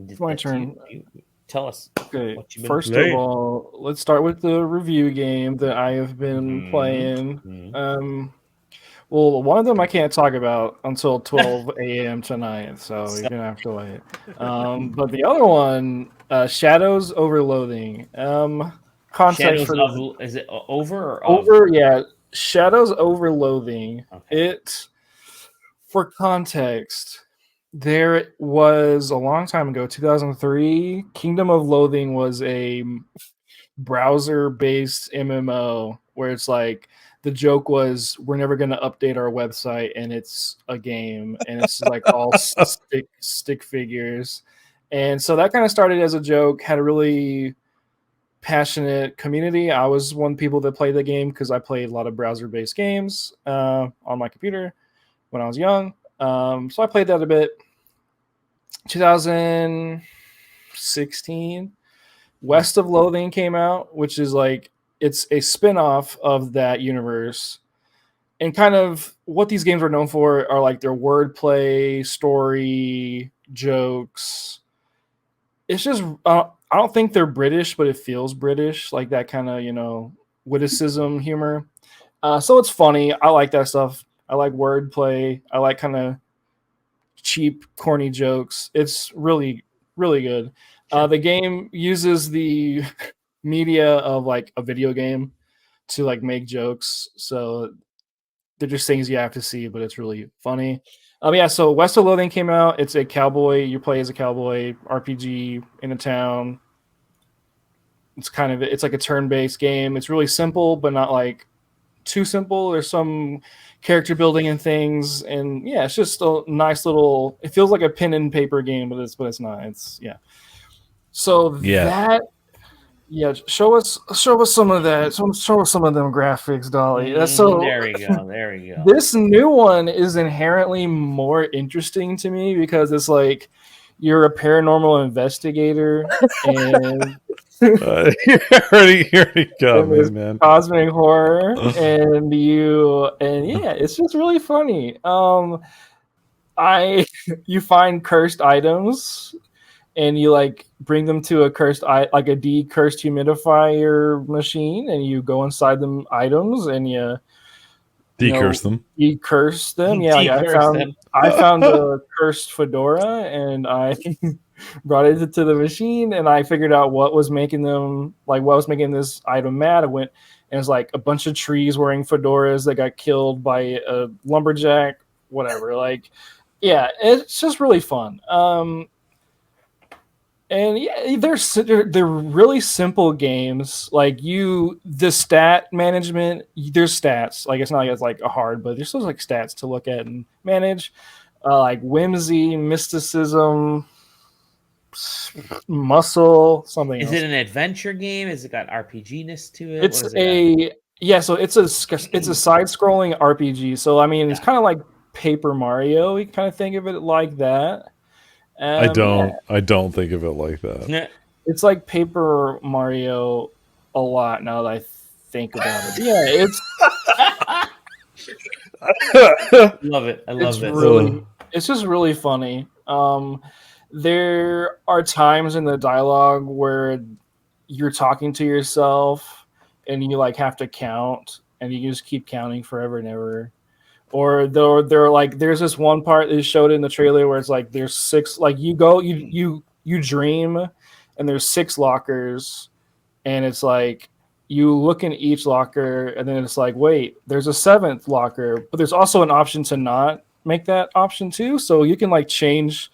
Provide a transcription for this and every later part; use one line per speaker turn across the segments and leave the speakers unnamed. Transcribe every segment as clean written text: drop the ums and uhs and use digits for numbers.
It's my turn.
Tell us.
Okay,
What you've been
first of
playing.
all, let's start with the review game that I have been playing. Well, one of them I can't talk about until 12 a.m. tonight, so you're gonna have to wait. But the other one, Shadows Over Loathing. Context
Shadows
for this
of is it over or of?
over, yeah, Shadows Over Loathing.
Okay.
It For context, there was a long time ago, 2003. Kingdom of Loathing was a browser-based MMO where it's like the joke was we're never going to update our website and it's a game and it's like all stick figures. And so that kind of started as a joke, had a really passionate community. I was one of the people that played the game because I played a lot of browser-based games on my computer when I was young. So I played that a bit. 2016, West of Loathing came out, which is like it's a spin-off of that universe. And kind of what these games are known for are like their wordplay, story, jokes. It's just I don't think they're British, but it feels British, like that kind of witticism humor. So it's funny. I like that stuff. I like wordplay. I like kind of cheap, corny jokes. It's really, really good.
Sure.
The game uses the media of like a video game to like make jokes. So they're just things you have to see, but it's really funny. Yeah, so West of Loathing came out. It's a cowboy. You play as a cowboy RPG in a town. It's like a turn-based game. It's really simple, but not like too simple. There's some character building and things, and yeah, it's just a nice little. It feels like a pen and paper game, but it's not. It's yeah. So
Yeah.
that yeah, show us some of that. Show us some of them graphics, Dolly.
There we go. There we go.
This new one is inherently more interesting to me because it's like you're a paranormal investigator and
You already got me, man.
cosmic horror and yeah, it's just really funny. I You find cursed items and you like bring them to a like a cursed humidifier machine and you go inside them items and you
Decurse them.
Decurse them. Yeah, like I found a cursed fedora and I brought it to the machine and I figured out what was making this item mad. I went and it's like a bunch of trees wearing fedoras that got killed by a lumberjack, whatever. Like, yeah, it's just really fun. And yeah, they're really simple games. Like the stat management, there's stats. Like it's not like it's like a hard, but there's still like stats to look at and manage. Like whimsy, mysticism, muscle, something
Is
else.
it an adventure game? Has it got RPG-ness to it?
It's so it's a side-scrolling RPG. So I mean, it's kind of like Paper Mario. You kind of think of it like that.
I don't think of it like that.
It's like Paper Mario a lot now that I think about it. Yeah, it's
love it. I love
it. It's just really funny. There are times in the dialogue where you're talking to yourself and you like have to count and you just keep counting forever and ever. Or they're like there's this one part that showed in the trailer where it's like there's 6, like you dream and there's 6 lockers and it's like you look in each locker and then it's like wait, there's a 7th locker, but there's also an option to not make that option too, so you can like change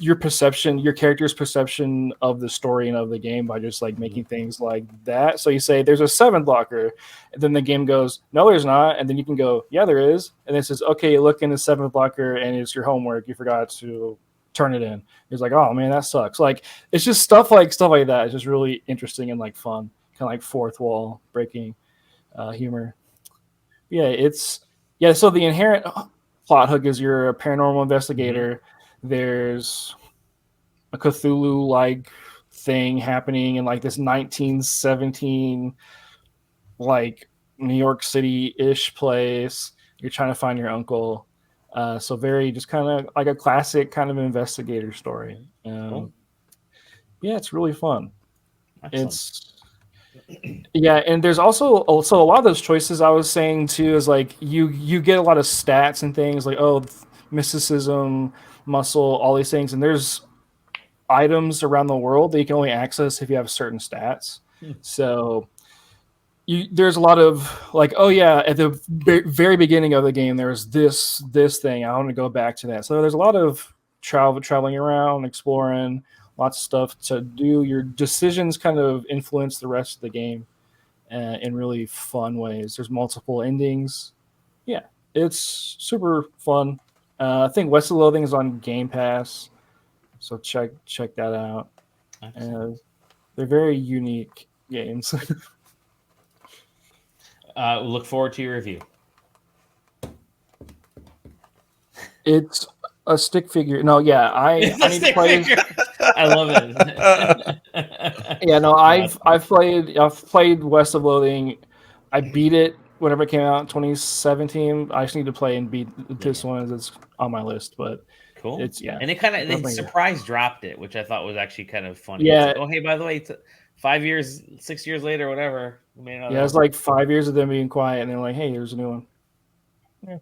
your character's perception of the story and of the game by just like making things like that. So you say there's a 7th locker, and then the game goes, no, there's not, and then you can go, yeah, there is, and it says, okay, look in the 7th locker, and it's your homework. You forgot to turn it in. It's like, oh man, that sucks. Like it's just stuff like that. It's just really interesting and like fun, kind of like fourth wall breaking humor. Yeah. So the inherent plot hook is you're a paranormal investigator. There's a Cthulhu-like thing happening in like this 1917 like New York City-ish place. You're trying to find your uncle. So very just kind of like a classic kind of investigator story.
Cool.
Yeah, it's really fun.
Excellent.
And there's also a lot of those choices I was saying too is like you get a lot of stats and things like mysticism, muscle, all these things, and there's items around the world that you can only access if you have certain stats. So there's a lot of like, oh yeah, at the very beginning of the game, there's this thing. I want to go back to that. So there's a lot of traveling around, exploring, lots of stuff to do. Your decisions kind of influence the rest of the game in really fun ways. There's multiple endings. Yeah, it's super fun. I think West of Loathing is on Game Pass, so check that out. They're very unique games.
Look forward to your review.
It's a stick figure. No, yeah, I need to play.
I love it.
Yeah, no, I've played West of Loathing. I beat it whenever it came out in 2017. I just need to play and beat this one. It's on my list, but
cool.
It's
and they surprise dropped it, which I thought was actually kind of funny.
Yeah.
Like, oh hey, by the way, 5 years, 6 years later, whatever.
Yeah, it's like 5 years of them being quiet, and they're like, "Hey, here's a new one." Yeah.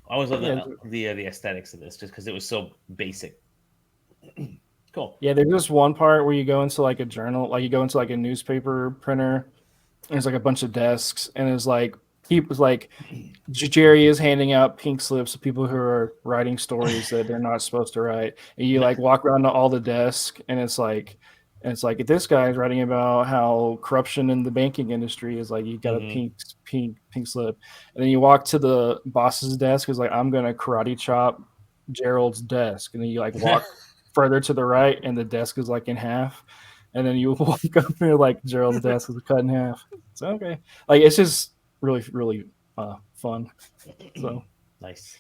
I always love the aesthetics of this, just because it was so basic. Cool.
Yeah, there's just one part where you go into like a journal, like you go into like a newspaper printer. And there's like a bunch of desks, and it's like people like Jerry is handing out pink slips to people who are writing stories that they're not supposed to write. And you like walk around to all the desks, and it's like this guy is writing about how corruption in the banking industry is like you got a pink slip, and then you walk to the boss's desk. Is like I'm gonna karate chop Gerald's desk, and then you like walk further to the right, and the desk is like in half. And then you walk up and like Gerald's desk is cut in half. So okay, like it's just really fun. So
nice.